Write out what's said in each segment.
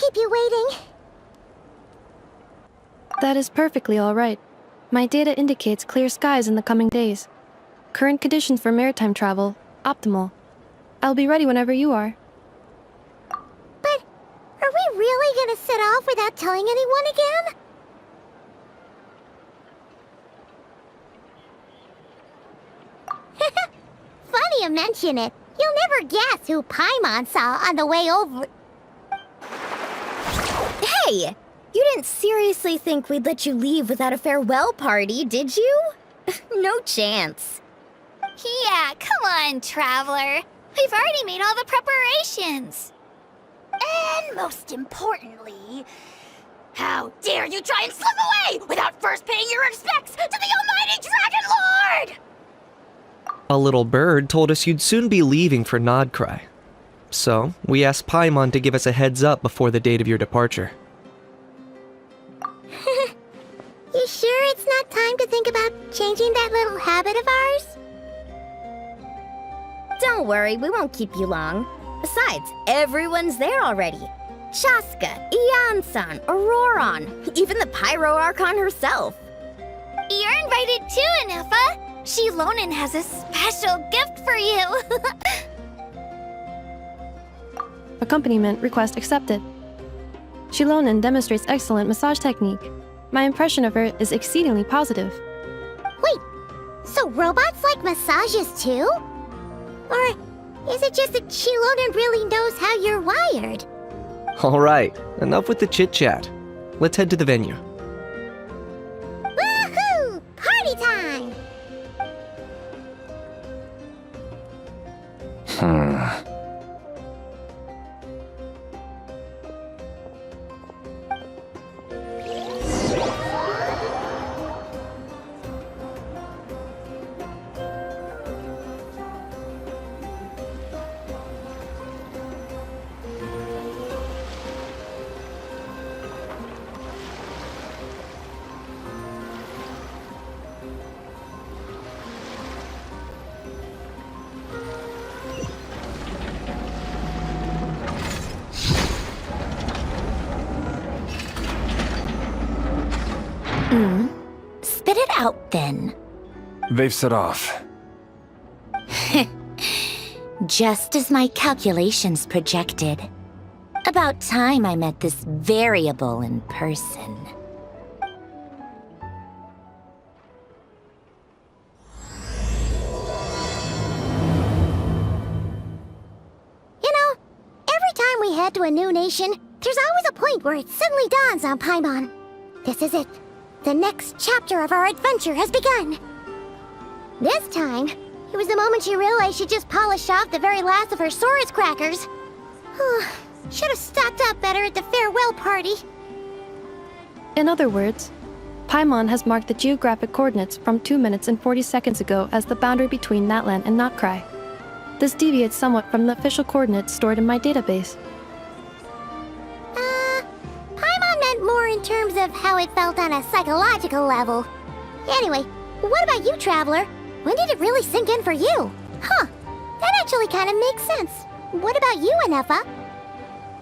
keep you waiting. That is perfectly all right. My data indicates clear skies in the coming days. Current conditions for maritime travel, optimal. I'll be ready whenever you are. But are we really gonna set off without telling anyone again? Funny you mention it. You'll never guess who Paimon saw on the way over. Hey! You didn't seriously think we'd let you leave without a farewell party, did you? No chance. Yeah, come on, Traveler. We've already made all the preparations. And most importantly, how dare you try and slip away without first paying your respects to the almighty Dragon Lord! A little bird told us you'd soon be leaving for Nod-Krai. So, we asked Paimon to give us a heads up before the date of your departure. You sure it's not time to think about changing that little habit of ours? Don't worry, we won't keep you long. Besides, everyone's there already. Chaska, Ian-san, Auroron, even the Pyro Archon herself. You're invited too, Anefa. Shilonen has a special gift for you. Accompaniment request accepted. Shilonen demonstrates excellent massage technique. My impression of her is exceedingly positive. Wait, so robots like massages too? Or is it just that Shilonen really knows how you're wired? Alright, enough with the chit-chat. Let's head to the venue. Woohoo! Party time! Spit it out, then. They've set off. Just as my calculations projected. About time I met this variable in person. You know, every time we head to a new nation, there's always a point where it suddenly dawns on Paimon. This is it. The next chapter of our adventure has begun. This time, it was the moment she realized she just polished off the very last of her Saurus crackers. Should have stocked up better at the farewell party. In other words, Paimon has marked the geographic coordinates from 2 minutes and 40 seconds ago as the boundary between Natlan and Nod-Krai. This deviates somewhat from the official coordinates stored in my database. Paimon meant more in terms of how it felt on a psychological level. Anyway, what about you, Traveler? When did it really sink in for you? Huh, that actually kind of makes sense. What about you, Anefa?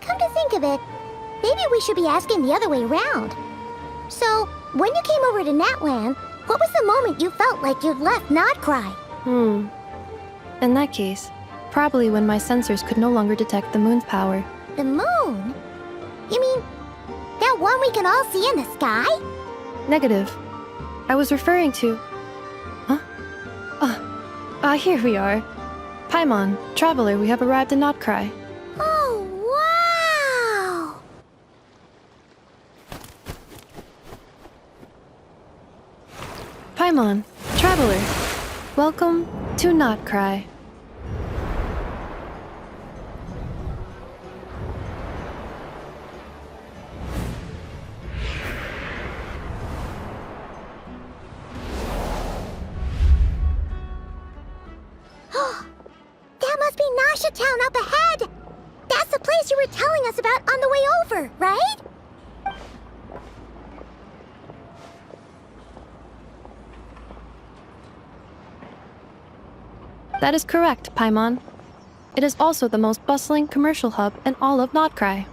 Come to think of it, maybe we should be asking the other way around. So, when you came over to Natlan, what was the moment you felt like you'd left Nod-Krai? In that case, probably when my sensors could no longer detect the moon's power. The moon? You mean, that one we can all see in the sky? Negative. I was referring to... Here we are. Paimon, Traveler, we have arrived in Nod-Krai. Oh, wow! Paimon, Traveler, welcome to Nod-Krai. That must be Nasha Town up ahead! That's the place you were telling us about on the way over, right? That is correct, Paimon. It is also the most bustling commercial hub in all of Nod-Krai.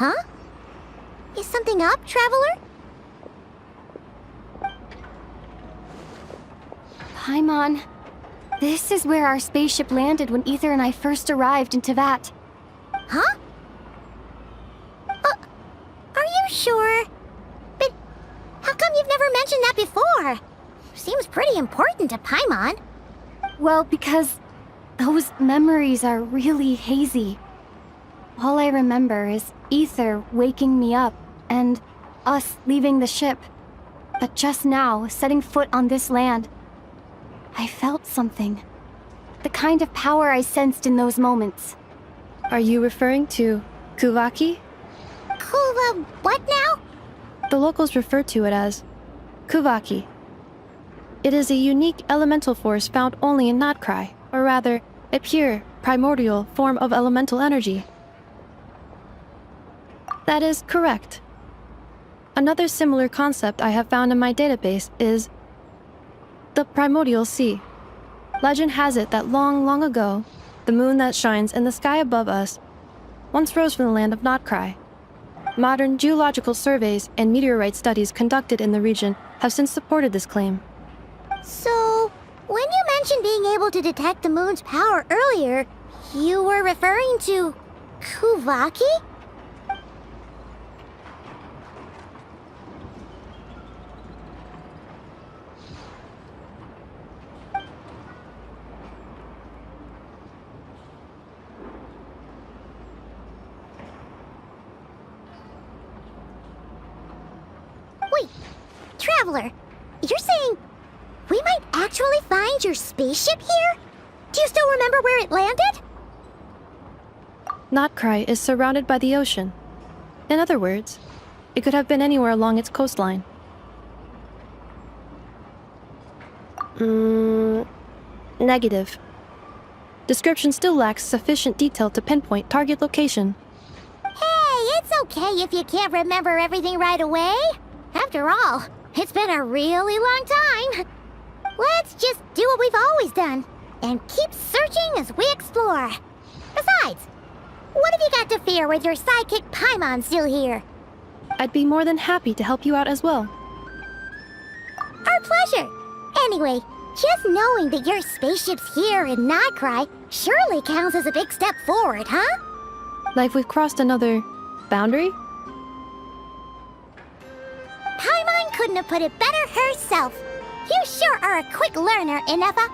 Huh? Is something up, Traveler? Paimon, this is where our spaceship landed when Ether and I first arrived in Tevat. Huh? Are you sure? But how come you've never mentioned that before? Seems pretty important to Paimon. Well, because those memories are really hazy. All I remember is Ether waking me up and us leaving the ship. But just now, setting foot on this land, I felt something. The kind of power I sensed in those moments. Are you referring to Kuvaki? Kuva, what now? The locals refer to it as Kuvaki. It is a unique elemental force found only in Nod-Krai, or rather, a pure, primordial form of elemental energy. That is correct. Another similar concept I have found in my database is the primordial sea. Legend has it that long, long ago, the moon that shines in the sky above us once rose from the land of Nod-Krai. Modern geological surveys and meteorite studies conducted in the region have since supported this claim. So, when you mentioned being able to detect the moon's power earlier, you were referring to Kuvaki? Wait, Traveler, you're saying we might actually find your spaceship here? Do you still remember where it landed? Nod-Krai is surrounded by the ocean. In other words, it could have been anywhere along its coastline. Negative. Description still lacks sufficient detail to pinpoint target location. Hey, it's okay if you can't remember everything right away. After all, it's been a really long time. Let's just do what we've always done, and keep searching as we explore. Besides, what have you got to fear with your sidekick Paimon still here? I'd be more than happy to help you out as well. Our pleasure. Anyway, just knowing that your spaceship's here in Nod-Krai surely counts as a big step forward, huh? Like we've crossed another boundary? Paimon couldn't have put it better herself. You sure are a quick learner, Inefa.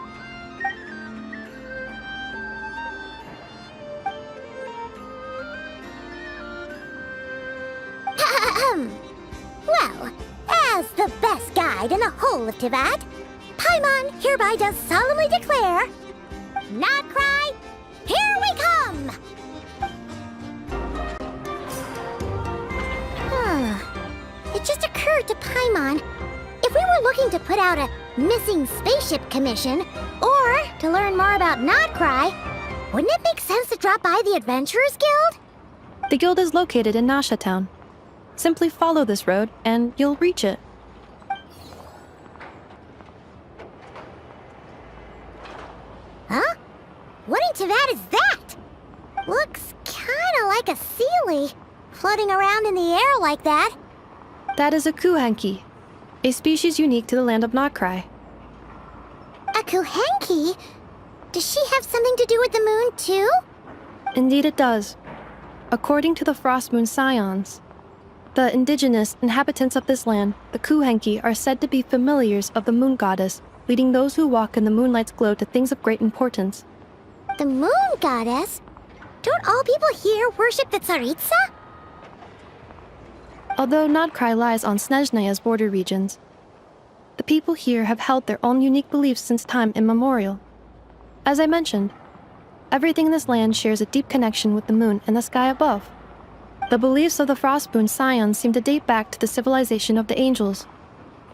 Well, as the best guide in the whole of Tevat, Paimon hereby does solemnly declare, Nod-Krai, here we come! It just occurred to Paimon, if we were looking to put out a missing spaceship commission, or to learn more about Nod-Krai, wouldn't it make sense to drop by the Adventurers Guild? The guild is located in Nasha town. Simply follow this road and you'll reach it. Huh? What in Tevat is that? Looks kinda like a Sealy, floating around in the air like that. That is a Kuhanki, a species unique to the land of Nod-Krai. A Kuhenki? Does she have something to do with the moon, too? Indeed it does. According to the Frost Moon Scions, the indigenous inhabitants of this land, the Kuhenki, are said to be familiars of the moon goddess, leading those who walk in the moonlight's glow to things of great importance. The moon goddess? Don't all people here worship the Tsaritsa? Although Nod-Krai lies on Snezhnaya's border regions, the people here have held their own unique beliefs since time immemorial. As I mentioned, everything in this land shares a deep connection with the moon and the sky above. The beliefs of the Frostmoon Scions seem to date back to the civilization of the angels.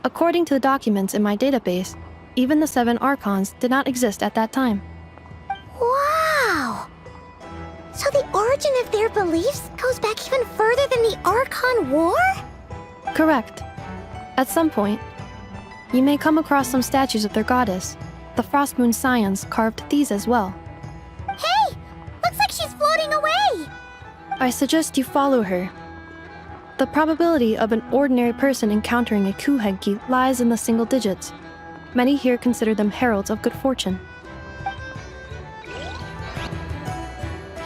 According to the documents in my database, even the 7 Archons did not exist at that time. Wow! So the origin of their beliefs goes back even further than the Archon War? Correct. At some point, you may come across some statues of their goddess. The Frostmoon Scions carved these as well. Hey! Looks like she's floating away! I suggest you follow her. The probability of an ordinary person encountering a Kuhenki lies in the single digits. Many here consider them heralds of good fortune.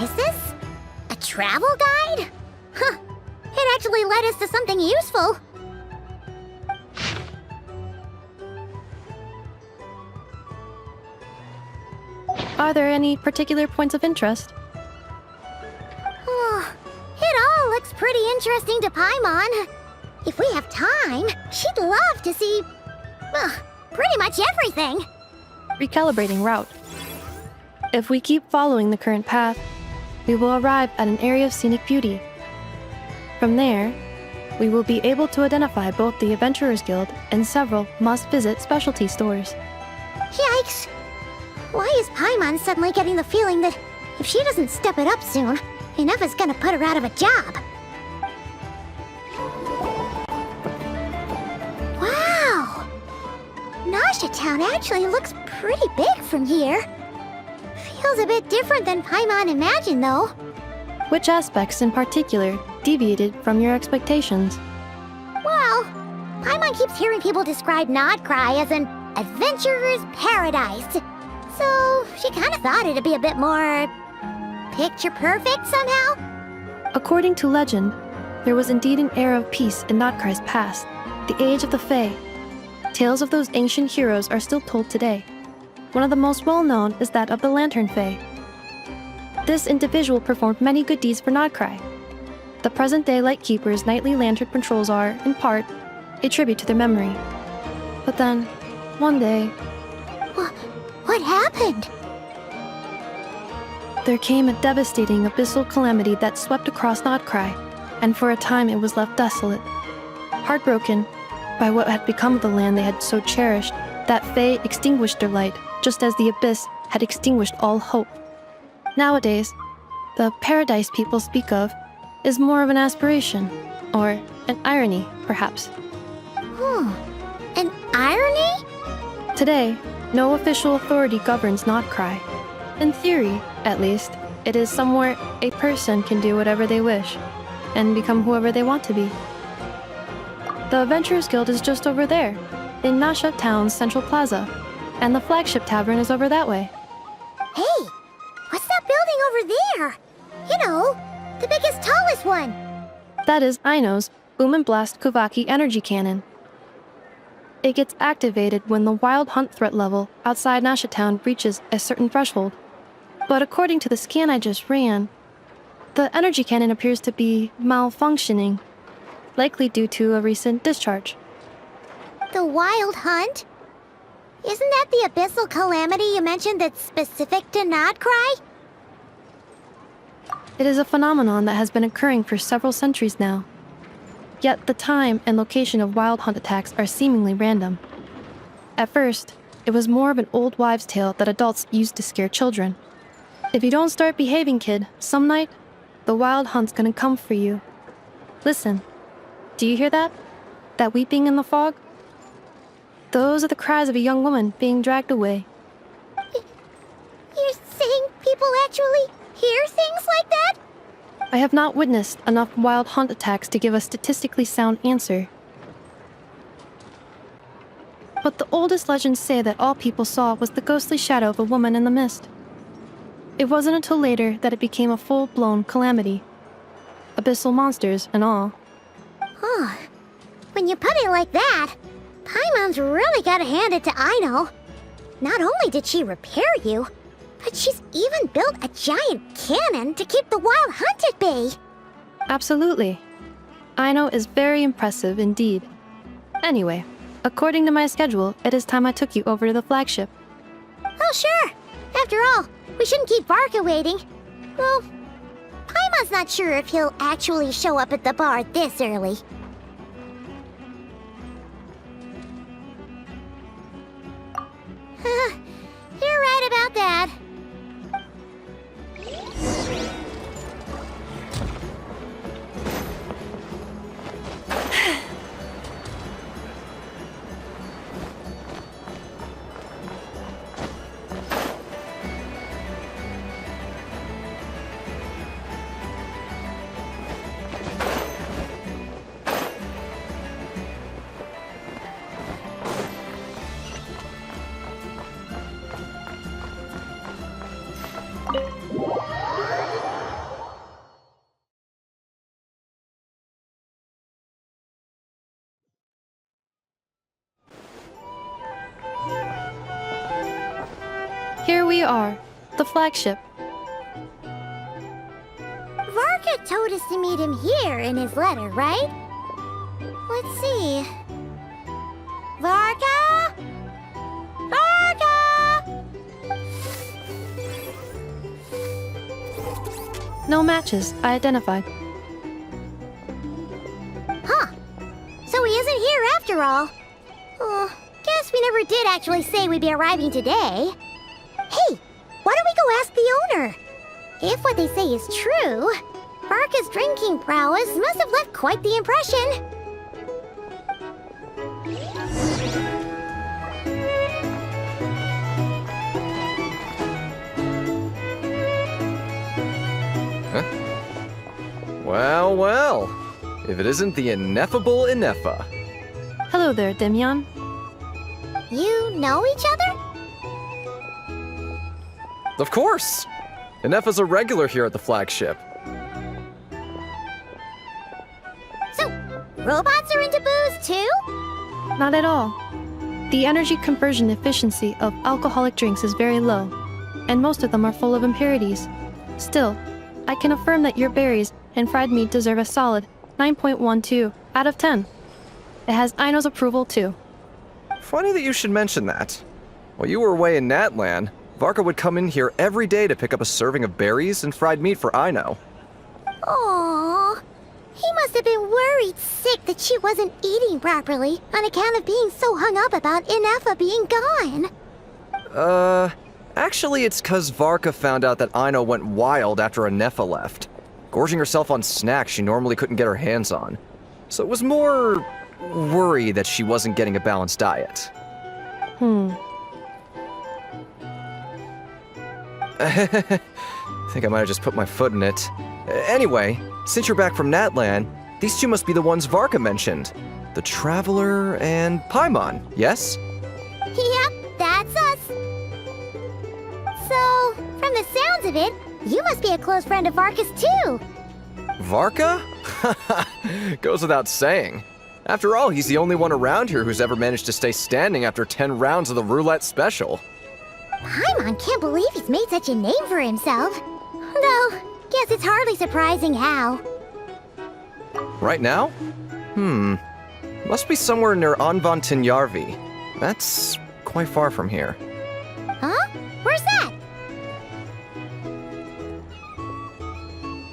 Is this a travel guide? Huh. It actually led us to something useful. Are there any particular points of interest? Oh, it all looks pretty interesting to Paimon. If we have time, she'd love to see, pretty much everything. Recalibrating route. If we keep following the current path, we will arrive at an area of scenic beauty. From there, we will be able to identify both the Adventurers Guild and several must-visit specialty stores. Yikes! Why is Paimon suddenly getting the feeling that if she doesn't step it up soon, enough is gonna put her out of a job? Wow! Nasha Town actually looks pretty big from here. Feels a bit different than Paimon imagined, though. Which aspects in particular deviated from your expectations? Well, Paimon keeps hearing people describe Nod-Krai as an adventurer's paradise. So she kind of thought it'd be a bit more picture perfect somehow. According to legend, there was indeed an era of peace in Nod-Krai's past, the age of the Fae. Tales of those ancient heroes are still told today. One of the most well-known is that of the Lantern Fae. This individual performed many good deeds for Nod-Krai. The present-day Lightkeeper's nightly lantern patrols are, in part, a tribute to their memory. But then, one day, What happened? there came a devastating abyssal calamity that swept across Nod-Krai, and for a time it was left desolate. Heartbroken by what had become of the land they had so cherished, that Fae extinguished their light, just as the abyss had extinguished all hope. Nowadays, the paradise people speak of is more of an aspiration, or an irony, perhaps. An irony? Today, no official authority governs Nod-Krai. In theory, at least, it is somewhere a person can do whatever they wish, and become whoever they want to be. The Adventurers Guild is just over there, in Nasha Town's Central Plaza, and the flagship tavern is over that way. Hey, what's that building over there? You know, the biggest, tallest one. That is Aino's Boom and Blast Kuvaki energy cannon. It gets activated when the wild hunt threat level outside Nasha Town reaches a certain threshold. But according to the scan I just ran, the energy cannon appears to be malfunctioning, likely due to a recent discharge. The wild hunt? Isn't that the abyssal calamity you mentioned that's specific to Nod-Krai? It is a phenomenon that has been occurring for several centuries now. Yet the time and location of wild hunt attacks are seemingly random. At first, it was more of an old wives' tale that adults used to scare children. If you don't start behaving, kid, some night, the wild hunt's gonna come for you. Listen, do you hear that? That weeping in the fog? Those are the cries of a young woman being dragged away. You're saying people actually hear things like that? I have not witnessed enough wild hunt attacks to give a statistically sound answer. But the oldest legends say that all people saw was the ghostly shadow of a woman in the mist. It wasn't until later that it became a full-blown calamity. Abyssal monsters and all. Oh, when you put it like that, Paimon's really gotta hand it to Aino. Not only did she repair you, but she's even built a giant cannon to keep the wild hunt at bay. Absolutely. Aino is very impressive indeed. Anyway, according to my schedule, it is time I took you over to the flagship. Oh, sure. After all, we shouldn't keep Varka waiting. Well, Paimon's not sure if he'll actually show up at the bar this early. You're right about that. Here we are, the flagship. Varka told us to meet him here in his letter, right? Let's see. Varka? Varka! No matches, I identified. Huh. So he isn't here after all. Oh, guess we never did actually say we'd be arriving today. Hey, why don't we go ask the owner? If what they say is true, Varka's drinking prowess must have left quite the impression. Well, well. If it isn't the ineffable Ineffa. Hello there, Demyon. You know each other? Of course! Ineffa's a regular here at the flagship. So, robots are into booze too? Not at all. The energy conversion efficiency of alcoholic drinks is very low, and most of them are full of impurities. Still, I can affirm that your berries and fried meat deserve a solid 9.12 out of 10. It has Aino's approval too. Funny that you should mention that. While you were away in Natlan, Varka would come in here every day to pick up a serving of berries and fried meat for Aino. Aww. He must have been worried sick that she wasn't eating properly on account of being so hung up about Ineffa being gone. Actually it's 'cause Varka found out that Aino went wild after Ineffa left, gorging herself on snacks she normally couldn't get her hands on. So it was more worry that she wasn't getting a balanced diet. I think I might have just put my foot in it. Anyway, since you're back from Natlan, these two must be the ones Varka mentioned. The Traveler and Paimon, yes? Yep, that's us. So, from the sounds of it, you must be a close friend of Varka's too. Varka? Goes without saying. After all, he's the only one around here who's ever managed to stay standing after 10 rounds of the roulette special. Paimon can't believe he's made such a name for himself. Though, guess it's hardly surprising how. Right now? Must be somewhere near Anvantinjarvi. That's quite far from here. Huh? Where's that?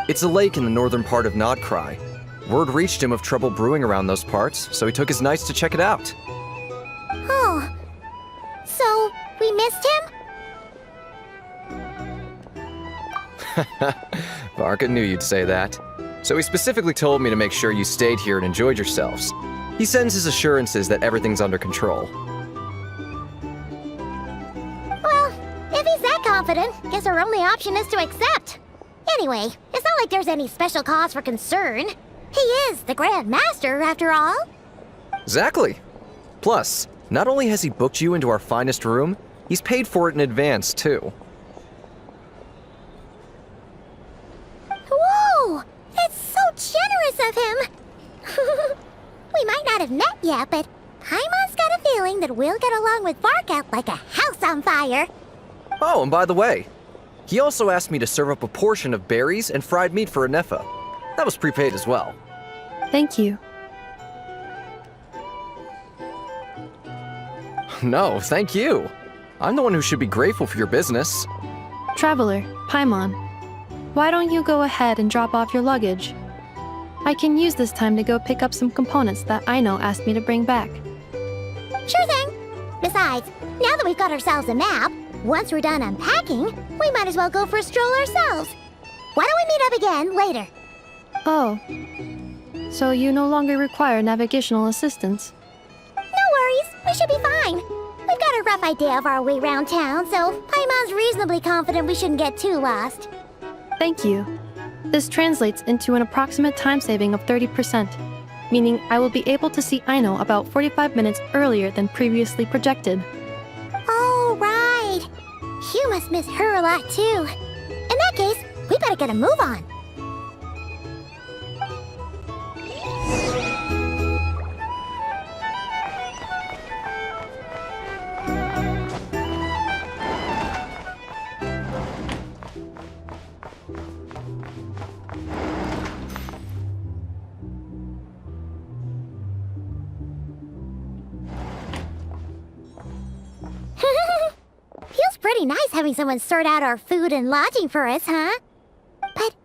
It's a lake in the northern part of Nod-Krai. Word reached him of trouble brewing around those parts, so he took his knights to check it out. Oh. So, we missed him? Varka knew you'd say that. So he specifically told me to make sure you stayed here and enjoyed yourselves. He sends his assurances that everything's under control. Well, if he's that confident, guess our only option is to accept. Anyway, it's not like there's any special cause for concern. He is the Grand Master, after all. Exactly. Plus, not only has he booked you into our finest room, he's paid for it in advance, too. Whoa! It's so generous of him! We might not have met yet, but Paimon's got a feeling that we'll get along with Varka like a house on fire. Oh, and by the way, he also asked me to serve up a portion of berries and fried meat for Ineffa. That was prepaid as well. Thank you. No, thank you. I'm the one who should be grateful for your business. Traveler, Paimon, why don't you go ahead and drop off your luggage? I can use this time to go pick up some components that Aino asked me to bring back. Sure thing. Besides, now that we've got ourselves a map, once we're done unpacking, we might as well go for a stroll ourselves. Why don't we meet up again later? Oh. So you no longer require navigational assistance? No worries, we should be fine. We've got a rough idea of our way around town, so Paimon's reasonably confident we shouldn't get too lost. Thank you. This translates into an approximate time saving of 30%, meaning I will be able to see Aino about 45 minutes earlier than previously projected. Oh, right. You must miss her a lot, too. We better get a move on. Feels pretty nice having someone sort out our food and lodging for us, huh? But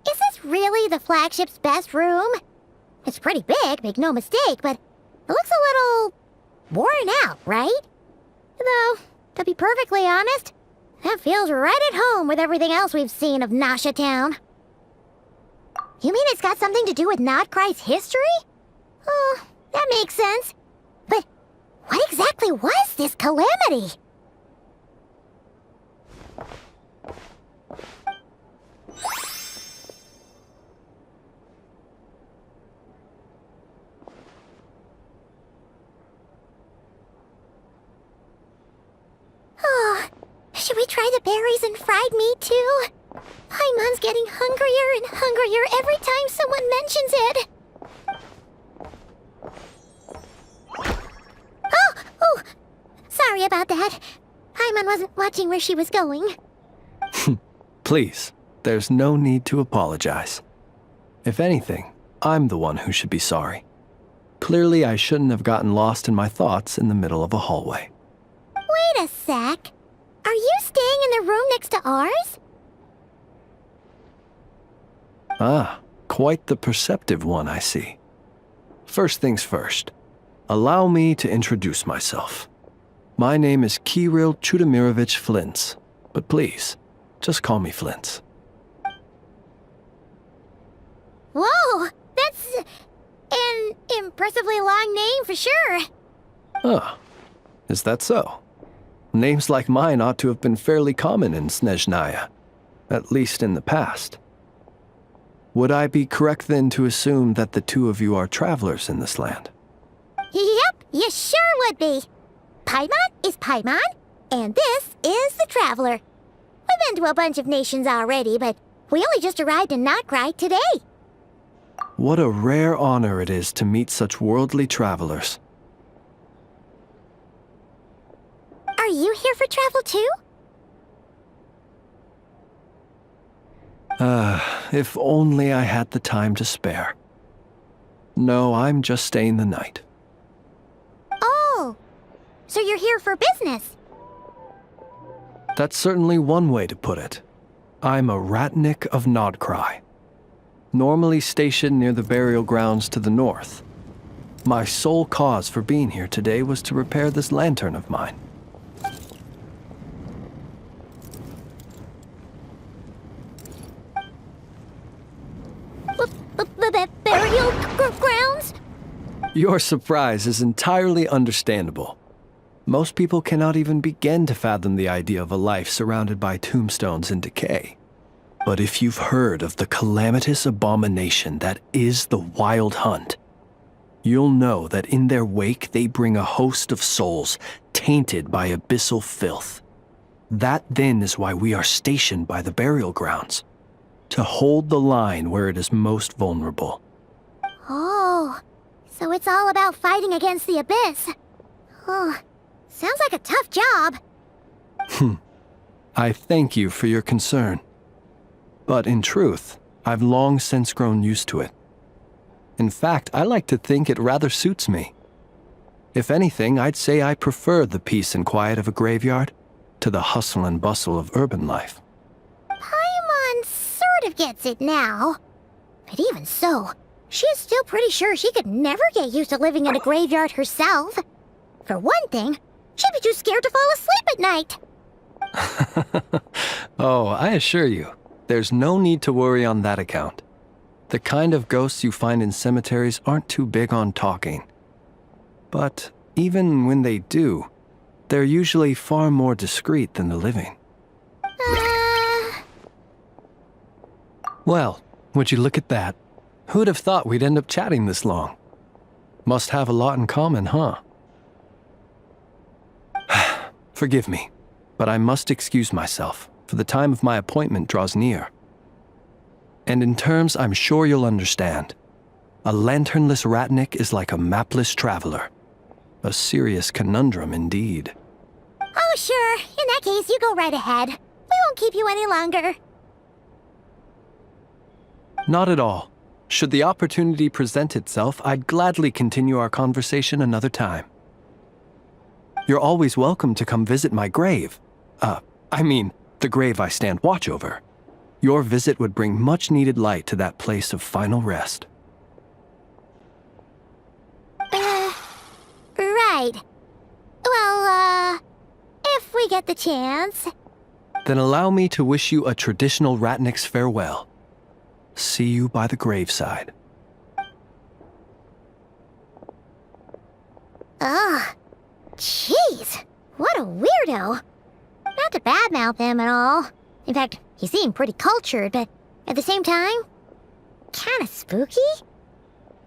is this really the flagship's best room? It's pretty big, make no mistake, but it looks a little worn out, right? Though, to be perfectly honest, that feels right at home with everything else we've seen of Nasha Town. You mean it's got something to do with Nod-Krai's history? Oh, that makes sense. But what exactly was this calamity? Oh, should we try the berries and fried meat too? Paimon's getting hungrier and hungrier every time someone mentions it. Oh, sorry about that. Paimon wasn't watching where she was going. Please, there's no need to apologize. If anything, I'm the one who should be sorry. Clearly, I shouldn't have gotten lost in my thoughts in the middle of a hallway. Wait a sec. Are you staying in the room next to ours? Ah, quite the perceptive one, I see. First things first, allow me to introduce myself. My name is Kirill Chudamirovich Flintz, but please, just call me Flintz. Whoa, that's an impressively long name for sure. Ah, is that so? Names like mine ought to have been fairly common in Snezhnaya, at least in the past. Would I be correct then to assume that the two of you are travelers in this land? Yep, you sure would be. Paimon is Paimon, and this is the Traveler. We've been to a bunch of nations already, but we only just arrived in Nod-Krai today. What a rare honor it is to meet such worldly travelers. Are you here for travel too? If only I had the time to spare. No, I'm just staying the night. Oh, so you're here for business? That's certainly one way to put it. I'm a ratnik of Nod-Krai, normally stationed near the burial grounds to the north. My sole cause for being here today was to repair this lantern of mine. Burial grounds? Your surprise is entirely understandable. Most people cannot even begin to fathom the idea of a life surrounded by tombstones and decay. But if you've heard of the calamitous abomination that is the Wild Hunt, you'll know that in their wake they bring a host of souls tainted by abyssal filth. That then is why we are stationed by the burial grounds, to hold the line where it is most vulnerable. Oh, so it's all about fighting against the abyss. Oh, sounds like a tough job. I thank you for your concern. But in truth, I've long since grown used to it. In fact, I like to think it rather suits me. If anything, I'd say I prefer the peace and quiet of a graveyard to the hustle and bustle of urban life. Paimon sort of gets it now. But even so, she's still pretty sure she could never get used to living in a graveyard herself. For one thing, she'd be too scared to fall asleep at night. Oh, I assure you, there's no need to worry on that account. The kind of ghosts you find in cemeteries aren't too big on talking. But even when they do, they're usually far more discreet than the living. Well, would you look at that? Who'd have thought we'd end up chatting this long? Must have a lot in common, huh? Forgive me, but I must excuse myself, for the time of my appointment draws near. And in terms I'm sure you'll understand. A lanternless ratnik is like a mapless traveler. A serious conundrum indeed. Oh, sure. In that case, you go right ahead. We won't keep you any longer. Not at all. Should the opportunity present itself, I'd gladly continue our conversation another time. You're always welcome to come visit my grave. The grave I stand watch over. Your visit would bring much-needed light to that place of final rest. Right. Well, if we get the chance. Then allow me to wish you a traditional ratnik's farewell. See you by the graveside. Ugh. Jeez. What a weirdo. Not to badmouth him at all. In fact, he seemed pretty cultured, but at the same time, kinda spooky?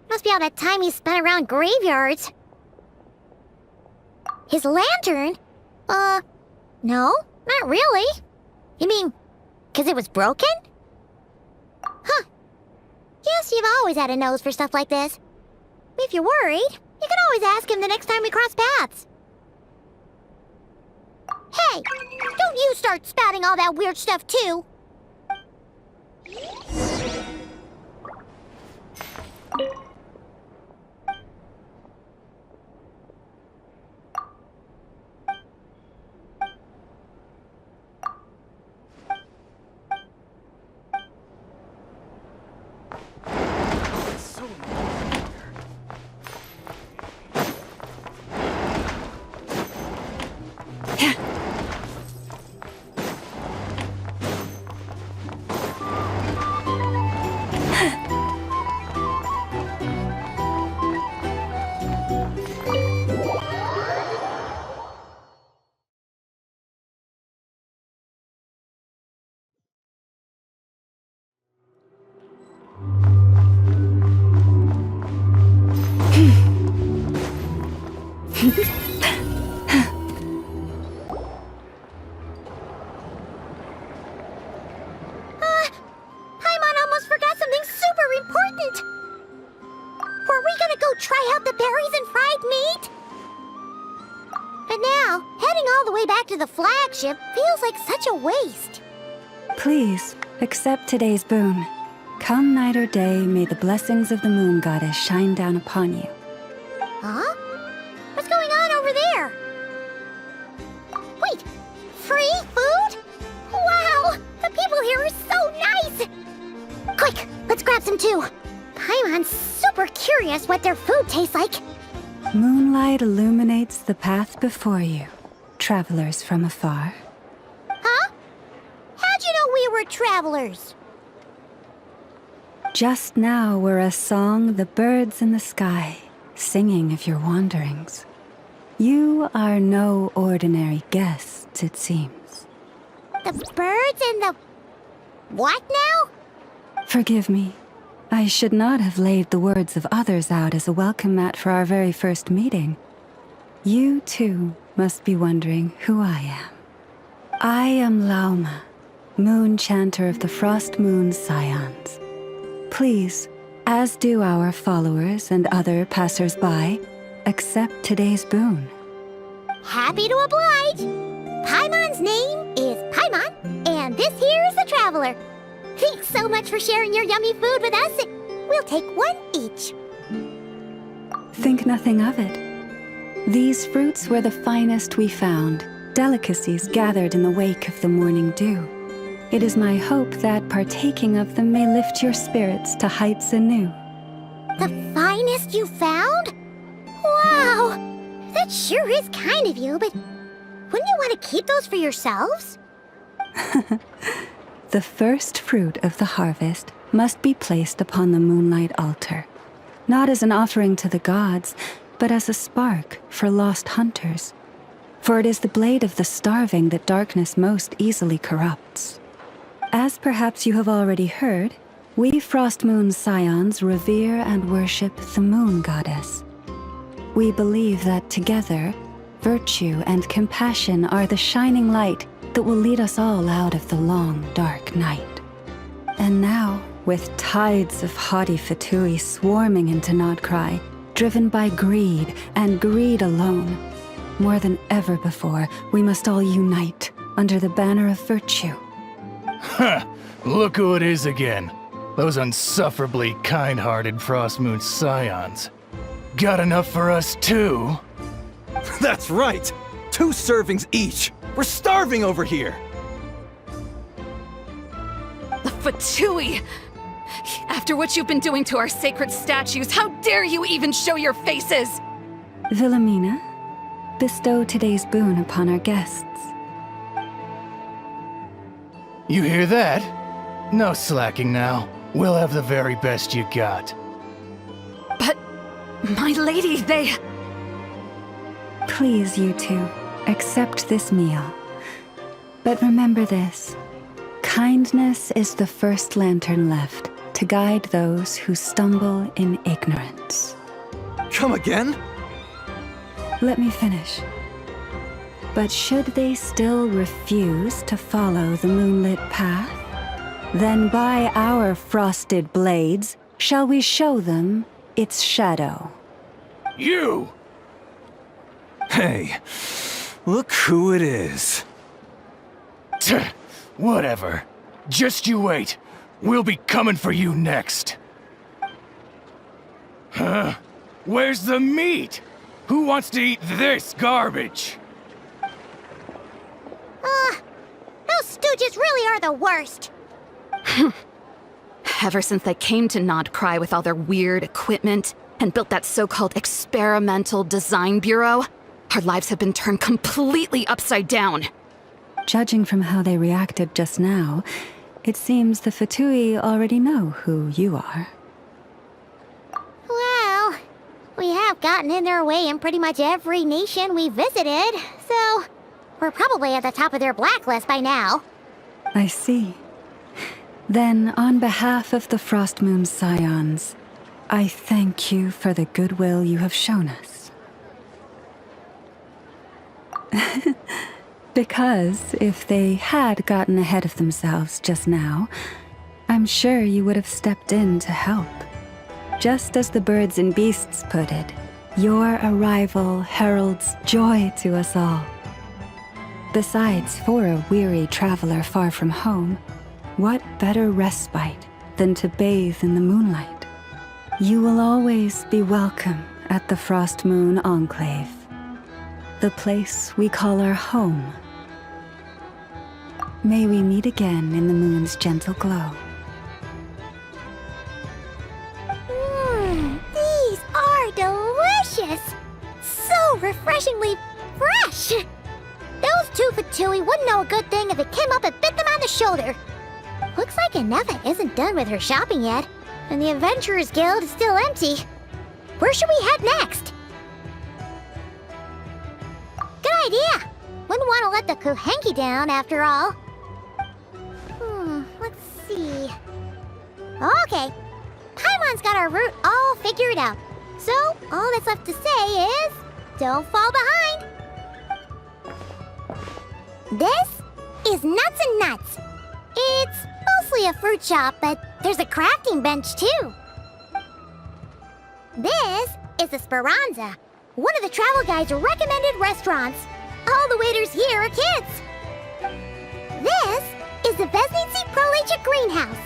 Must be all that time he spent around graveyards. His lantern? No, not really. You mean, 'cause it was broken? Huh. Guess you've always had a nose for stuff like this. If you're worried, you can always ask him the next time we cross paths. Hey, don't you start spouting all that weird stuff too. Paimon almost forgot something super important. Were we gonna go try out the berries and fried meat? But now, heading all the way back to the flagship feels like such a waste. Please, accept today's boon. Come night or day, may the blessings of the moon goddess shine down upon you. Huh? What's going on over there? Wait, free food? Wow, the people here are so nice! Quick, let's grab some too. Paimon's super curious what their food tastes like. Moonlight illuminates the path before you, travelers from afar. Huh? How'd you know we were travelers? Just now were a song the birds in the sky, singing of your wanderings. You are no ordinary guests, it seems. The birds and the... what now? Forgive me. I should not have laid the words of others out as a welcome mat for our very first meeting. You, too, must be wondering who I am. I am Lauma, moon chanter of the Frost Moon's scions. Please, as do our followers and other passers-by, accept today's boon. Happy to oblige. Paimon's name is Paimon, and this here is the traveler. Thanks so much for sharing your yummy food with us. We'll take one each. Think nothing of it. These fruits were the finest we found, delicacies gathered in the wake of the morning dew. It is my hope that partaking of them may lift your spirits to heights anew. The finest you found? Wow! That sure is kind of you, but wouldn't you want to keep those for yourselves? The first fruit of the harvest must be placed upon the moonlight altar, not as an offering to the gods, but as a spark for lost hunters. For it is the blade of the starving that darkness most easily corrupts. As perhaps you have already heard, we Frost Moon's scions revere and worship the moon goddess. We believe that together, virtue and compassion are the shining light that will lead us all out of the long, dark night. And now, with tides of haughty Fatui swarming into Nod-Krai, driven by greed and greed alone. More than ever before, we must all unite under the banner of virtue. Huh, look who it is again. Those unsufferably kind-hearted Frostmoon scions. Got enough for us too? That's right! 2 servings each! We're starving over here! The Fatui! After what you've been doing to our sacred statues, how dare you even show your faces? Wilhelmina, bestow today's boon upon our guests. You hear that? No slacking now. We'll have the very best you got. But, my lady, they... Please, you two, accept this meal. But remember this. Kindness is the first lantern left to guide those who stumble in ignorance. Come again? Let me finish. But should they still refuse to follow the moonlit path, then by our frosted blades shall we show them its shadow. You! Hey, look who it is. Whatever. Just you wait. We'll be coming for you next. Huh? Where's the meat? Who wants to eat this garbage? Those stooges really are the worst. Ever since they came to Nod-Krai with all their weird equipment and built that so-called experimental design bureau, our lives have been turned completely upside down. Judging from how they reacted just now, it seems the Fatui already know who you are. Well, we have gotten in their way in pretty much every nation we visited, so we're probably at the top of their blacklist by now. I see. Then, on behalf of the Frostmoon Scions, I thank you for the goodwill you have shown us. Because if they had gotten ahead of themselves just now, I'm sure you would have stepped in to help. Just as the birds and beasts put it, your arrival heralds joy to us all. Besides, for a weary traveler far from home, what better respite than to bathe in the moonlight? You will always be welcome at the Frostmoon Enclave, the place we call our home. May we meet again in the moon's gentle glow. These are delicious! So refreshingly fresh! Those 2 Fatui wouldn't know a good thing if it came up and bit them on the shoulder. Looks like Anefa isn't done with her shopping yet, and the Adventurers Guild is still empty. Where should we head next? Good idea! Wouldn't want to let the Kuhenki down, after all. Let's see... Okay, Paimon's got our route all figured out. So, all that's left to say is... don't fall behind! This is Nuts and Nuts. It's mostly a fruit shop, but there's a crafting bench too. This is the Speranza, one of the travel guide's recommended restaurants. All the waiters here are kids. This is the Vesnici Prolecha greenhouse.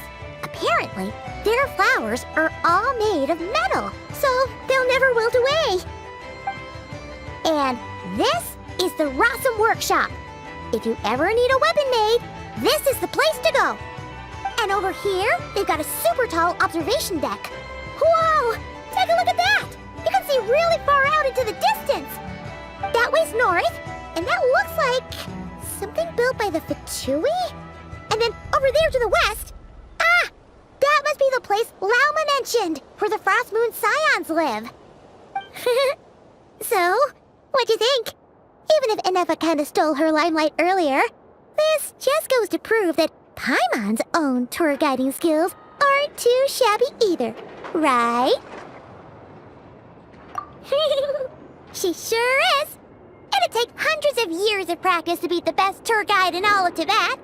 Apparently, their flowers are all made of metal, so they'll never wilt away. And this is the Rossum workshop. If you ever need a weapon made, this is the place to go. And over here, they've got a super tall observation deck. Whoa! Take a look at that! You can see really far out into the distance. That way's north, and that looks like something built by the Fatui? And then over there to the west, that must be the place Lauma mentioned, where the Frostmoon Scions live. So, what'd you think? Even if Anefa kinda stole her limelight earlier, this just goes to prove that Paimon's own tour guiding skills aren't too shabby either, right? She sure is! It'd take hundreds of years of practice to beat the best tour guide in all of Tibet.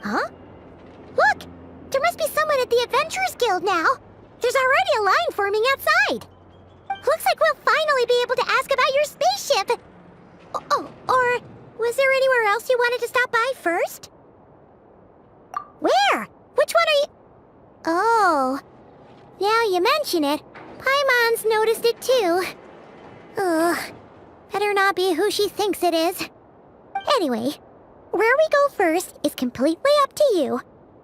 Huh? Look! There must be someone at the Adventurers Guild now. There's already a line forming outside. Looks like we'll finally be able to ask about your spaceship. Oh, or was there anywhere else you wanted to stop by first? Where? Which one are you... Oh, now you mention it, Paimon's noticed it too. Ugh, better not be who she thinks it is. Anyway, where we go first is completely up to you.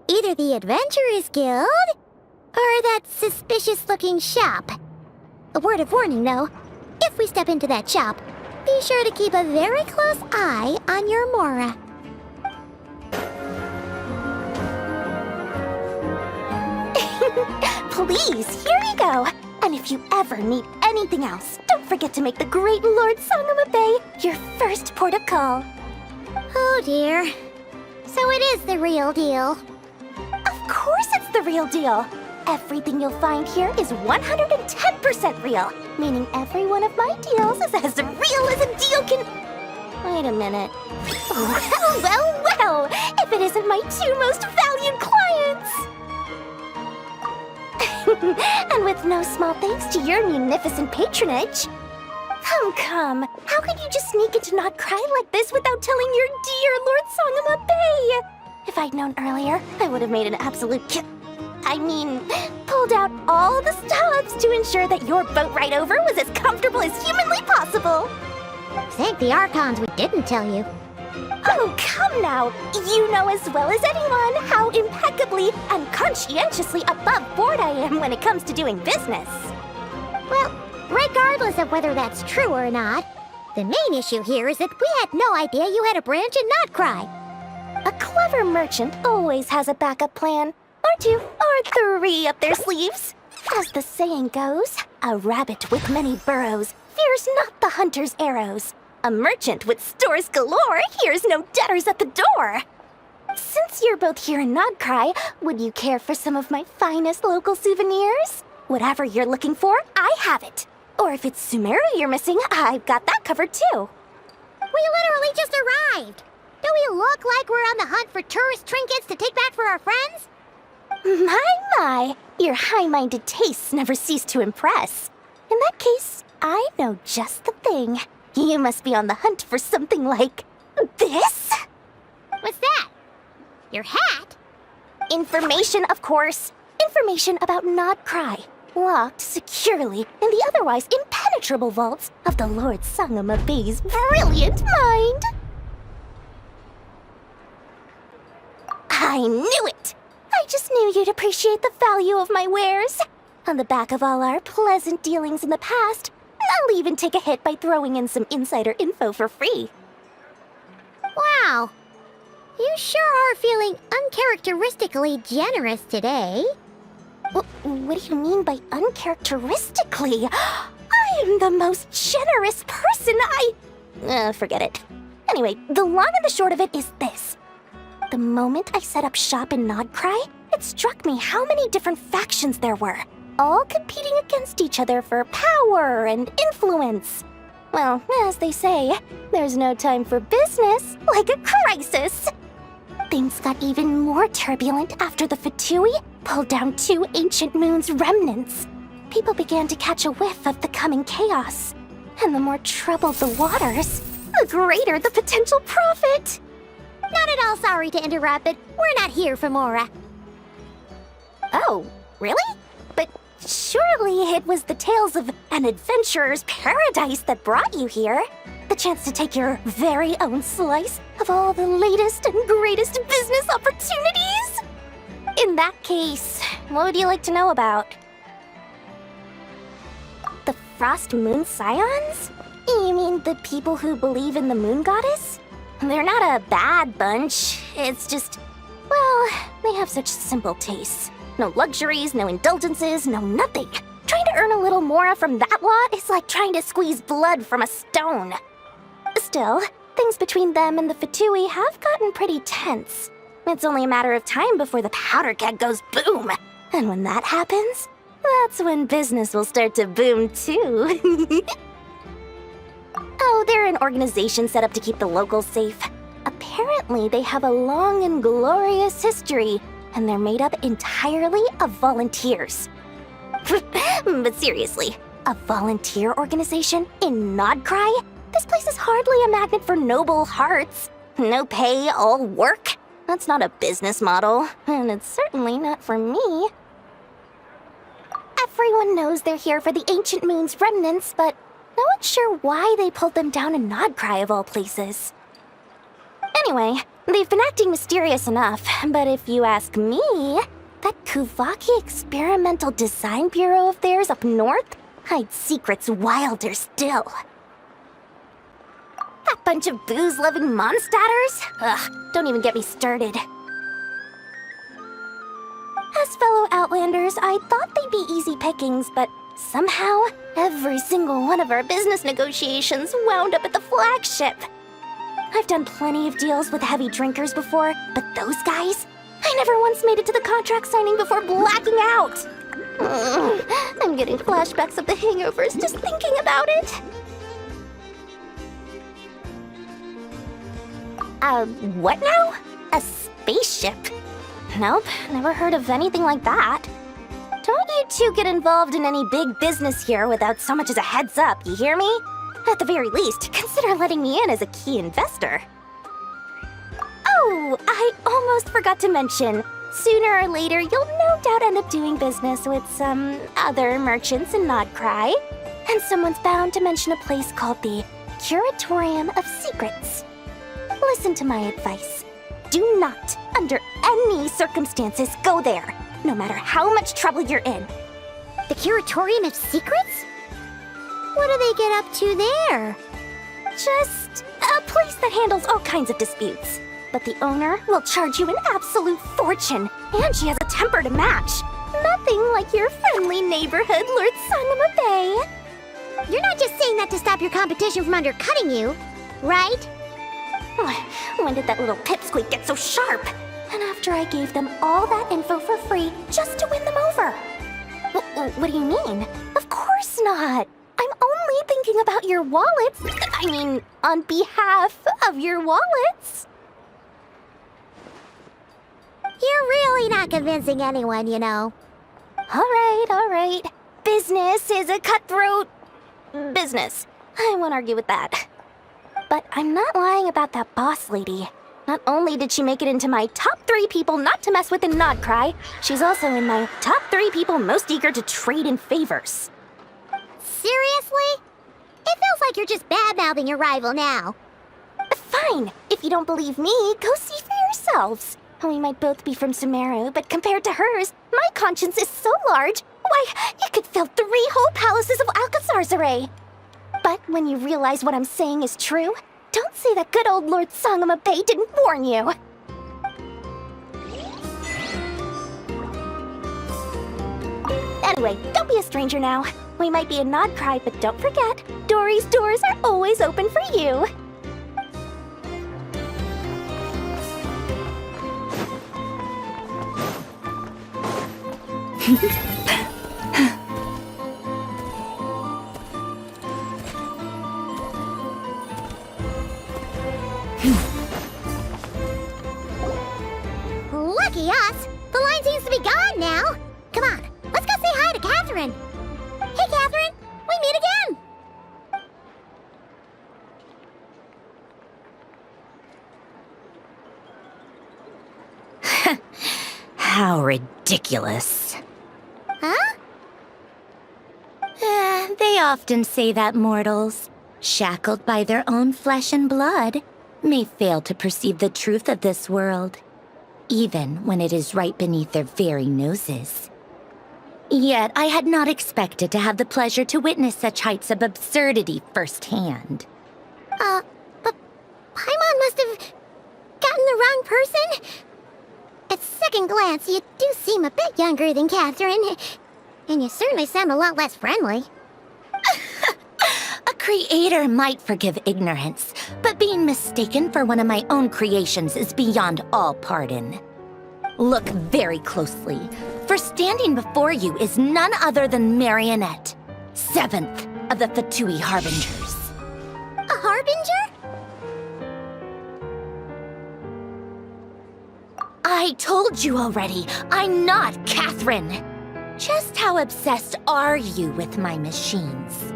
Either the Adventurers Guild, or that suspicious-looking shop. A word of warning, though. If we step into that shop, be sure to keep a very close eye on your Mora. Please, here you go. And if you ever need anything else, don't forget to make the great Lord Sangama Bay your first port of call. Oh dear. So it is the real deal. Of course it's the real deal. Everything you'll find here is 110% real, meaning every one of my deals is as real as a deal can... Wait a minute. Well, if it isn't my two most valued clients! And with no small thanks to your munificent patronage. Come, how could you just sneak into Nod-Krai like this without telling your dear Lord Sangama Bay? If I'd known earlier, I would have made an absolute pulled out all the stops to ensure that your boat ride over was as comfortable as humanly possible. Thank the Archons we didn't tell you. Oh, come now. You know as well as anyone how impeccably and conscientiously above board I am when it comes to doing business. Well, regardless of whether that's true or not, the main issue here is that we had no idea you had a branch in Nod-Krai. A clever merchant always has a backup plan. Or two, or three up their sleeves. As the saying goes, a rabbit with many burrows fears not the hunter's arrows. A merchant with stores galore hears no debtors at the door. Since you're both here in Nod-Krai, would you care for some of my finest local souvenirs? Whatever you're looking for, I have it. Or if it's Sumeru you're missing, I've got that covered too. We literally just arrived. Do we look like we're on the hunt for tourist trinkets to take back for our friends? My, your high-minded tastes never cease to impress. In that case, I know just the thing. You must be on the hunt for something like this? What's that? Your hat? Information, of course. Information about Nod-Krai, locked securely in the otherwise impenetrable vaults of the Lord Sangama Bay's brilliant mind. I knew it! I just knew you'd appreciate the value of my wares. On the back of all our pleasant dealings in the past, I'll even take a hit by throwing in some insider info for free. Wow. You sure are feeling uncharacteristically generous today. What do you mean by uncharacteristically? I am the most generous person forget it. Anyway, the long and the short of it is this. The moment I set up shop in Nod-Krai, it struck me how many different factions there were, all competing against each other for power and influence. Well, as they say, there's no time for business like a crisis. Things got even more turbulent after the Fatui pulled down two ancient moon's remnants. People began to catch a whiff of the coming chaos. And the more troubled the waters, the greater the potential profit. Not at all sorry to interrupt, but we're not here for Mora. Oh, really? But surely it was the tales of an adventurer's paradise that brought you here. The chance to take your very own slice of all the latest and greatest business opportunities? In that case, what would you like to know about? The Frost Moon Scions? You mean the people who believe in the Moon Goddess? They're not a bad bunch. It's just, well, they have such simple tastes. No luxuries, no indulgences, no nothing. Trying to earn a little more from that lot is like trying to squeeze blood from a stone. Still, things between them and the Fatui have gotten pretty tense. It's only a matter of time before the powder keg goes boom. And when that happens, that's when business will start to boom too. Oh, they're an organization set up to keep the locals safe. Apparently, they have a long and glorious history, and they're made up entirely of volunteers. But seriously, a volunteer organization in Nod-Krai? This place is hardly a magnet for noble hearts. No pay, all work? That's not a business model, and it's certainly not for me. Everyone knows they're here for the Ancient Moon's remnants, but no one's sure why they pulled them down in Nod-Krai of all places. Anyway, they've been acting mysterious enough, but if you ask me, that Kuvaki Experimental Design Bureau of theirs up north hides secrets wilder still. That bunch of booze-loving monstatters? Ugh, don't even get me started. As fellow Outlanders, I thought they'd be easy pickings, but somehow, every single one of our business negotiations wound up at the flagship. I've done plenty of deals with heavy drinkers before, but those guys? I never once made it to the contract signing before blacking out. I'm getting flashbacks of the hangovers just thinking about it. What now? A spaceship? Nope, never heard of anything like that. Don't you two get involved in any big business here without so much as a heads up, you hear me? At the very least, consider letting me in as a key investor. Oh, I almost forgot to mention. Sooner or later, you'll no doubt end up doing business with some other merchants in Nod-Krai. And someone's bound to mention a place called the Curatorium of Secrets. Listen to my advice. Do not, under any circumstances, go there, no matter how much trouble you're in. The Curatorium of Secrets? What do they get up to there? Just a place that handles all kinds of disputes. But the owner will charge you an absolute fortune, and she has a temper to match. Nothing like your friendly neighborhood Lord Sangama Bay. You're not just saying that to stop your competition from undercutting you, right? When did that little pipsqueak get so sharp? And after I gave them all that info for free just to win them over. What do you mean? Of course not. I'm only thinking about your wallets. I mean, on behalf of your wallets. You're really not convincing anyone, you know. All right. Business is a cutthroat business. I won't argue with that. But I'm not lying about that boss lady. Not only did she make it into my top 3 people not to mess with in Nod-Krai, she's also in my top 3 people most eager to trade in favors. Seriously? It feels like you're just bad-mouthing your rival now. Fine. If you don't believe me, go see for yourselves. We might both be from Sumeru, but compared to hers, my conscience is so large, why, it could fill 3 whole palaces of Alcazar's array. But when you realize what I'm saying is true, don't say that good old Lord Sangama Bay didn't warn you. Anyway, don't be a stranger now. We might be in Nod-Krai, but don't forget, Dory's doors are always open for you. Lucky us! The line seems to be gone now. Come on, let's go say hi to Catherine. Hey, Catherine, we meet again. How ridiculous. Huh? They often say that mortals, shackled by their own flesh and blood, may fail to perceive the truth of this world, even when it is right beneath their very noses. Yet I had not expected to have the pleasure to witness such heights of absurdity firsthand. But Paimon must have gotten the wrong person? At second glance, you do seem a bit younger than Catherine, and you certainly sound a lot less friendly. A creator might forgive ignorance, but being mistaken for one of my own creations is beyond all pardon. Look very closely, for standing before you is none other than Marionette, 7th of the Fatui Harbingers. A harbinger? I I told you already, I'm not Catherine. Just how obsessed are you with my machines?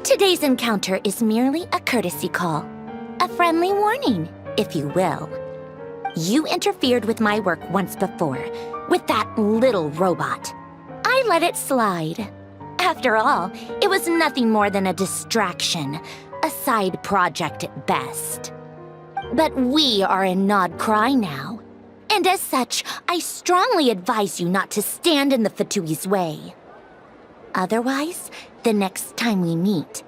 Today's encounter is merely a courtesy call. A friendly warning, if you will. You interfered with my work once before, with that little robot. I let it slide. After all, it was nothing more than a distraction, a side project at best. But we are in Nod-Krai now, and as such, I strongly advise you not to stand in the Fatui's way. Otherwise, the next time we meet,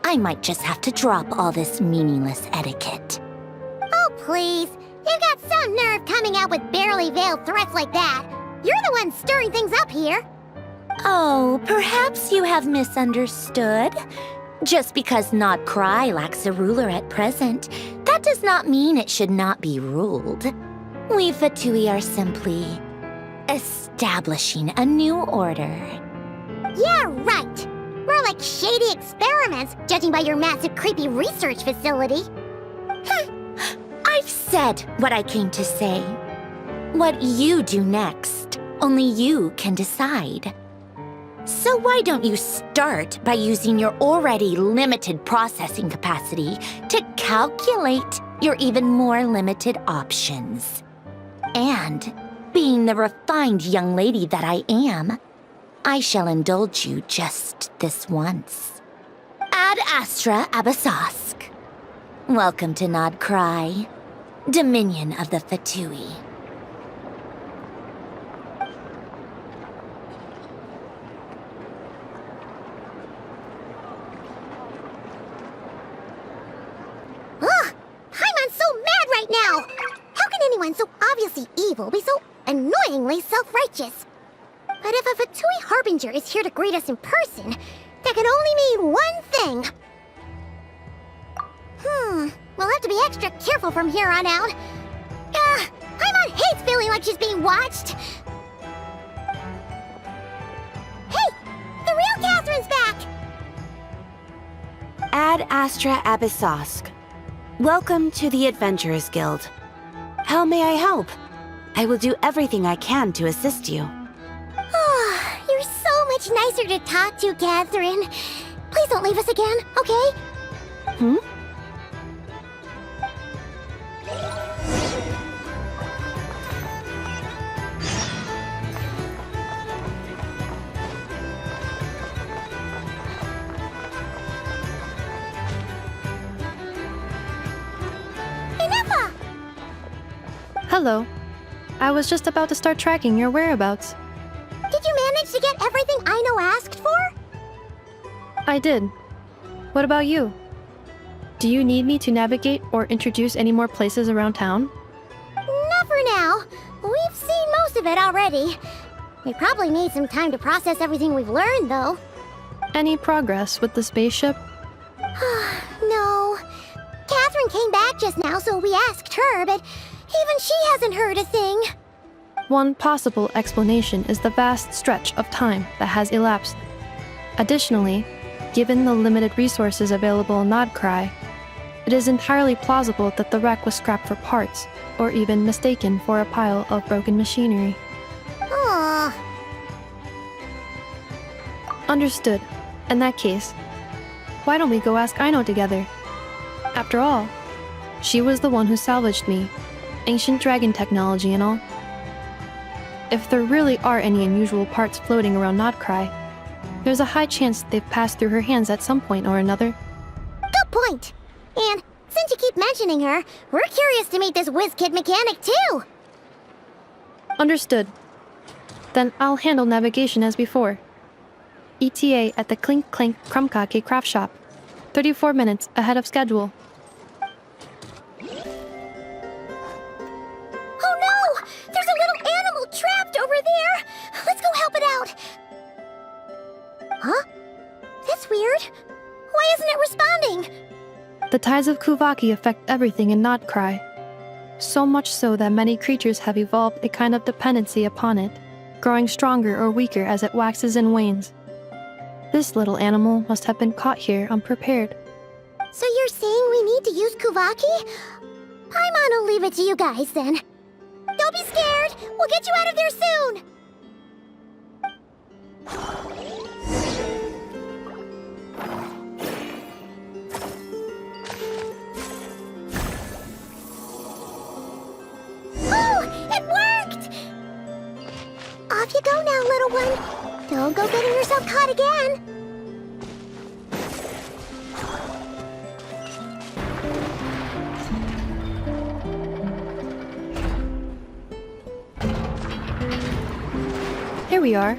I might just have to drop all this meaningless etiquette. Oh, please. You've got some nerve coming out with barely veiled threats like that. You're the one stirring things up here. Oh, perhaps you have misunderstood. Just because Nod-Krai lacks a ruler at present, that does not mean it should not be ruled. We Fatui are simply establishing a new order. Yeah, right. We're like shady experiments, judging by your massive creepy research facility. I've said what I came to say. What you do next, only you can decide. So why don't you start by using your already limited processing capacity to calculate your even more limited options? And, being the refined young lady that I am, I shall indulge you just this once. Ad Astra Abasask. Welcome to Nod-Krai, Dominion of the Fatui. Ugh! Paimon's so mad right now! How can anyone so obviously evil be so annoyingly self-righteous? But if a Fatui Harbinger is here to greet us in person, that can only mean one thing. We'll have to be extra careful from here on out. Paimon hates feeling like she's being watched. Hey! The real Catherine's back! Ad Astra Abyssosque. Welcome to the Adventurers Guild. How may I help? I will do everything I can to assist you. You're so much nicer to talk to, Catherine. Please don't leave us again, okay? Hello. I was just about to start tracking your whereabouts. Did you manage to get everything Aino asked for? I did. What about you? Do you need me to navigate or introduce any more places around town? Not for now. We've seen most of it already. We probably need some time to process everything we've learned, though. Any progress with the spaceship? No. Catherine came back just now, so we asked her, but even she hasn't heard a thing. One possible explanation is the vast stretch of time that has elapsed. Additionally, given the limited resources available in Nod-Krai, it is entirely plausible that the wreck was scrapped for parts, or even mistaken for a pile of broken machinery. Aww. Understood. In that case, why don't we go ask Aino together? After all, she was the one who salvaged me, ancient dragon technology and all. If there really are any unusual parts floating around Nod-Krai, there's a high chance they've passed through her hands at some point or another. Good point! And since you keep mentioning her, we're curious to meet this whiz-kid mechanic too! Understood. Then I'll handle navigation as before. ETA at the Clink Clank Krumkake craft shop. 34 minutes ahead of schedule. Oh no! There's a little animal trapped over there! Let's go help it out! Huh? That's weird. Why isn't it responding? The tides of Kuvaki affect everything in Nod-Krai. So much so that many creatures have evolved a kind of dependency upon it. growing stronger or weaker as it waxes and wanes. This little animal must have been caught here unprepared. So you're saying we need to use Kuvaki? Paimon will leave it to you guys then. Don't be scared! We'll get you out of there soon! Oh! It worked! Off you go now, little one. Don't go getting yourself caught again. Here we are.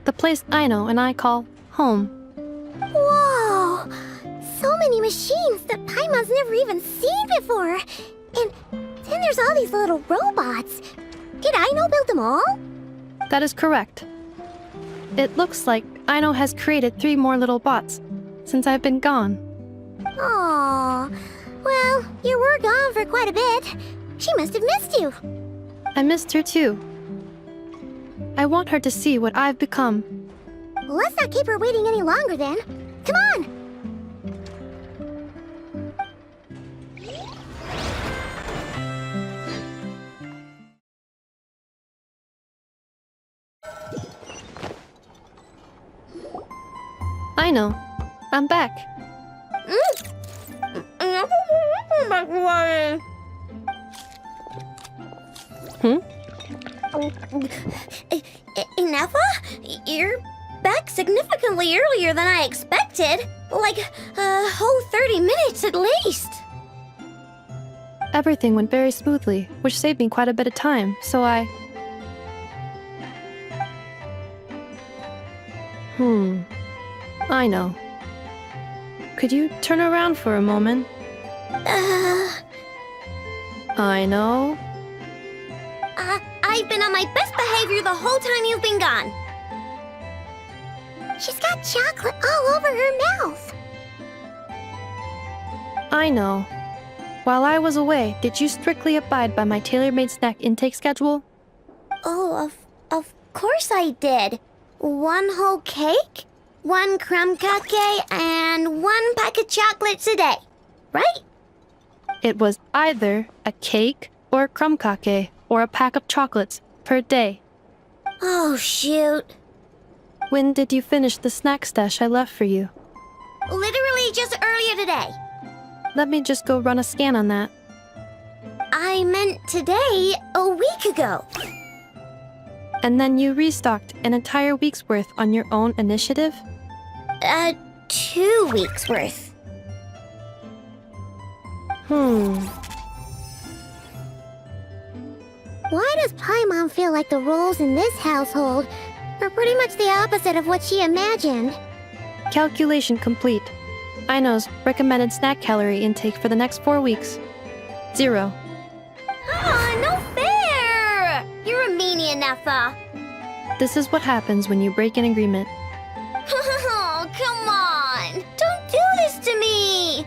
The place Aino and I call home. Whoa! So many machines that Paimon's never even seen before. And then there's all these little robots. Did Aino build them all? That is correct. It looks like Aino has created 3 more little bots since I've been gone. Aww. Well, you were gone for quite a bit. She must have missed you. I missed her too. I want her to see what I've become. Let's not keep her waiting any longer then. Come on! Aino, I'm back. Nefa? You're back significantly earlier than I expected. Like a whole 30 minutes at least. Everything went very smoothly, which saved me quite a bit of time, so I... Aino. Could you turn around for a moment? Aino? I've been on my best behavior the whole time you've been gone. She's got chocolate all over her mouth. Aino. While I was away, did you strictly abide by my tailor-made snack intake schedule? Oh, of course I did. 1 whole cake, 1 crumb cake, and 1 pack of chocolates a day, right? It was either a cake or a crumb cake or a pack of chocolates per day. Oh, shoot. When did you finish the snack stash I left for you? Literally just earlier today. Let me just go run a scan on that. I meant today, a week ago. And then you restocked an entire week's worth on your own initiative? 2 weeks worth. Why does Paimon feel like the roles in this household are pretty much the opposite of what she imagined? Calculation complete. Aino's recommended snack calorie intake for the next 4 weeks. 0. No fair! You're a meanie, Nefa. This is what happens when you break an agreement. Oh, come on! Don't do this to me!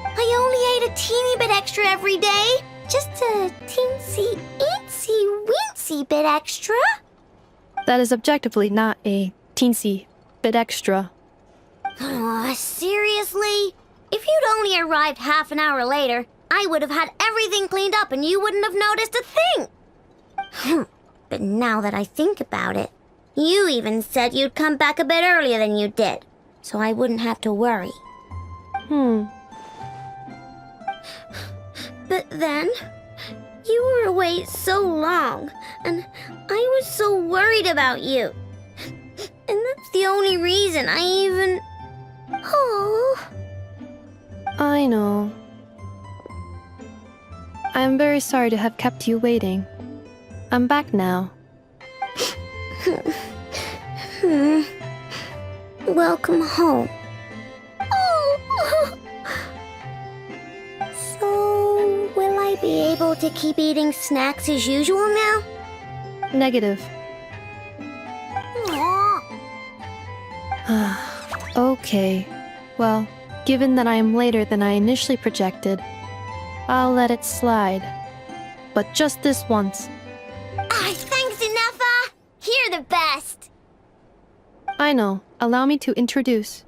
I only ate a teeny bit extra every day. Just a teensy bit extra. That is objectively not a teensy bit extra. Seriously? If you'd only arrived half an hour later, I would have had everything cleaned up and you wouldn't have noticed a thing. But now that I think about it, you even said you'd come back a bit earlier than you did, so I wouldn't have to worry. But then, you were away so long, and I was so worried about you. And that's the only reason I even... Oh. I know. I am very sorry to have kept you waiting. I'm back now. Welcome home. Oh. So, will I be able to keep eating snacks as usual now? Negative. Aw. Okay. Well, given that I am later than I initially projected, I'll let it slide. But just this once. Thanks, Nefa! Aino, allow me to introduce.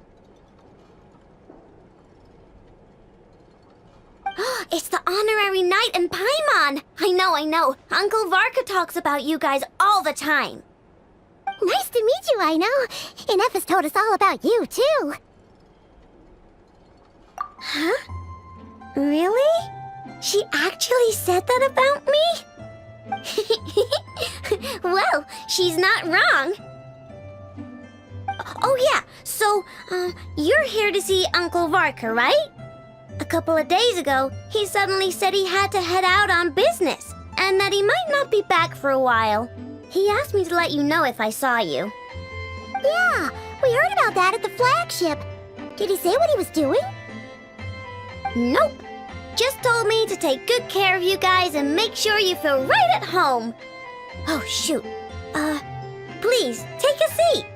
It's the honorary knight and Paimon! I know. Uncle Varka talks about you guys all the time. Nice to meet you, Aino. Inef's told us all about you, too. Huh? Really? She actually said that about me? Well, she's not wrong. Oh yeah, so, you're here to see Uncle Varka, right? A couple of days ago, he suddenly said he had to head out on business, and that he might not be back for a while. He asked me to let you know if I saw you. Yeah, we heard about that at the flagship. Did he say what he was doing? Nope. Just told me to take good care of you guys and make sure you feel right at home. Oh, shoot. Please, take a seat.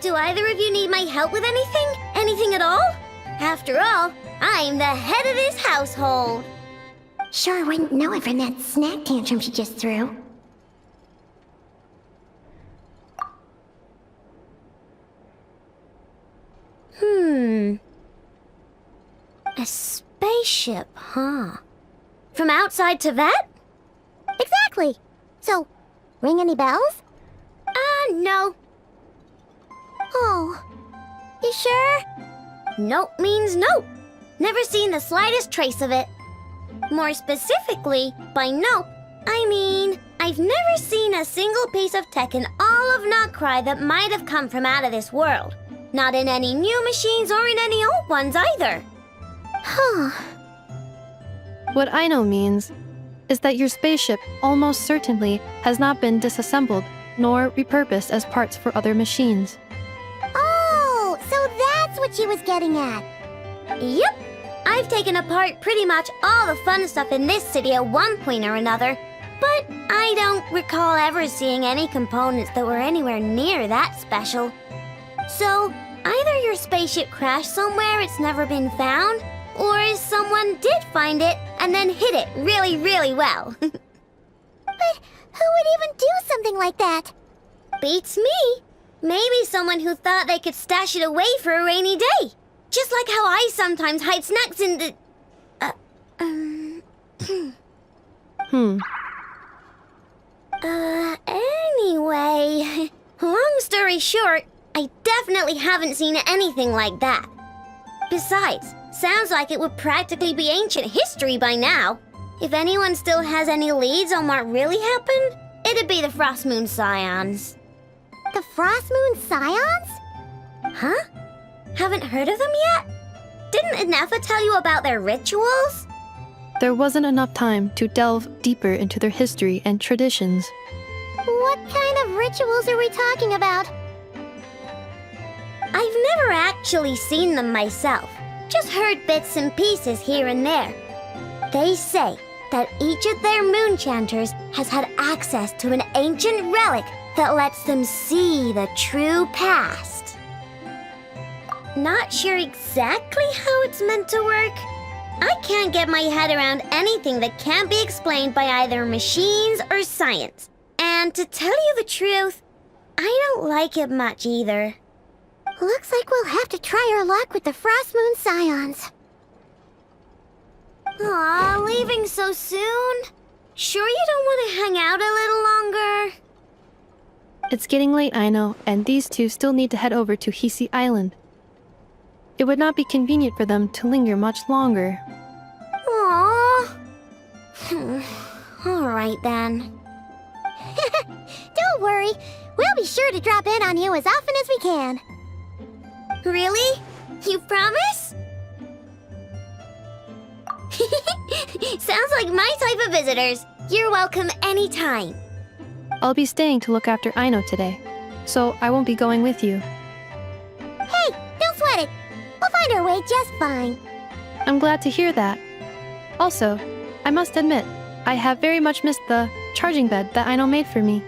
Do either of you need my help with anything? Anything at all? After all, I'm the head of this household. Sure wouldn't know it from that snack tantrum she just threw. A spaceship, huh? From outside to that? Exactly. So, ring any bells? No. Oh, you sure? Nope means nope. Never seen the slightest trace of it. More specifically, by nope, I mean, I've never seen a single piece of tech in all of Nod-Krai that might have come from out of this world. Not in any new machines or in any old ones either. Huh. What Aino means is that your spaceship almost certainly has not been disassembled nor repurposed as parts for other machines. Oh, so that's what she was getting at. Yep. I've taken apart pretty much all the fun stuff in this city at one point or another, but I don't recall ever seeing any components that were anywhere near that special. So, either your spaceship crashed somewhere it's never been found, or someone did find it and then hid it really, really well. But who would even do something like that? Beats me. Maybe someone who thought they could stash it away for a rainy day. Just like how I sometimes hide snacks in the... Anyway... Long story short, I definitely haven't seen anything like that. Besides, sounds like it would practically be ancient history by now. If anyone still has any leads on what really happened, it'd be the Frost Moon Scions. The Frost Moon Scions? Huh? Haven't heard of them yet? Didn't Inefa tell you about their rituals? There wasn't enough time to delve deeper into their history and traditions. What kind of rituals are we talking about? I've never actually seen them myself, just heard bits and pieces here and there. They say that each of their moon chanters has had access to an ancient relic that lets them see the true past. Not sure exactly how it's meant to work. I can't get my head around anything that can't be explained by either machines or science. And to tell you the truth, I don't like it much either. Looks like we'll have to try our luck with the Frost Moon Scions. Aw, leaving so soon? Sure you don't want to hang out a little longer? It's getting late, I know, and these two still need to head over to Hisi Island. It would not be convenient for them to linger much longer. Aww. Alright then. Don't worry. We'll be sure to drop in on you as often as we can. Really? You promise? Sounds like my type of visitors. You're welcome anytime. I'll be staying to look after Aino today, so I won't be going with you. Hey, don't sweat it. We'll find our way just fine. I'm glad to hear that. Also, I must admit, I have very much missed the charging bed that Aino made for me.